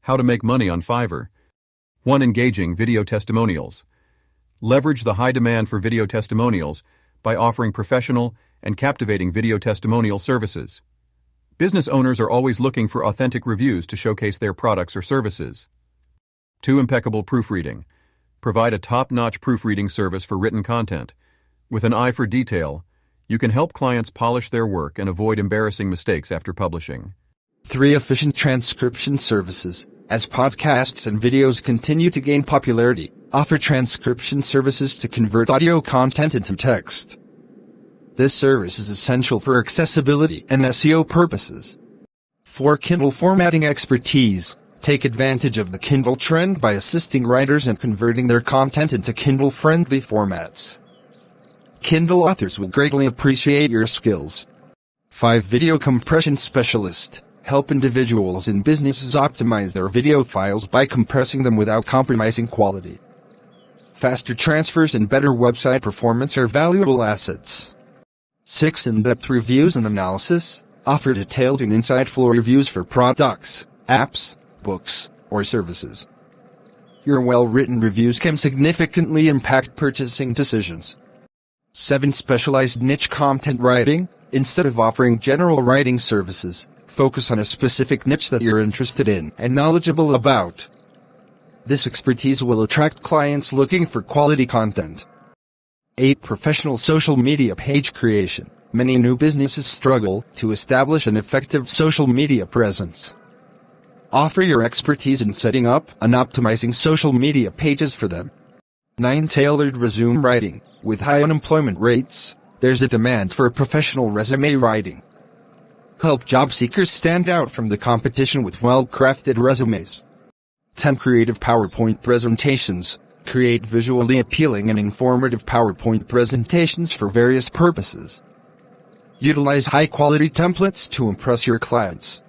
How to make money on Fiverr. 1. Engaging video testimonials. Leverage the high demand for video testimonials by offering professional and captivating video testimonial services. Business owners are always looking for authentic reviews to showcase their products or services. 2. Impeccable proofreading. Provide a top-notch proofreading service for written content. With an eye for detail, you can help clients polish their work and avoid embarrassing mistakes after publishing. 3. Efficient transcription services. As podcasts and videos continue to gain popularity, offer transcription services to convert audio content into text. This service is essential for accessibility and SEO purposes. 4. Kindle Formatting Expertise. Take advantage of the Kindle trend by assisting writers in converting their content into Kindle-friendly formats. Kindle authors will greatly appreciate your skills. 5. Video Compression Specialist. Help individuals and businesses optimize their video files by compressing them without compromising quality. Faster transfers and better website performance are valuable assets. 6. In-depth reviews and analysis. Offer detailed and insightful reviews for products, apps, books, or services. Your well-written reviews can significantly impact purchasing decisions. 7. Specialized niche content writing. Instead of offering general writing services, focus on a specific niche that you're interested in and knowledgeable about. This expertise will attract clients looking for quality content. 8. Professional social media page creation. Many new businesses struggle to establish an effective social media presence. Offer your expertise in setting up and optimizing social media pages for them. 9. Tailored resume writing. With high unemployment rates, there's a demand for professional resume writing. Help job seekers stand out from the competition with well-crafted resumes. 10. Creative PowerPoint presentations. Create visually appealing and informative PowerPoint presentations for various purposes. Utilize high-quality templates to impress your clients.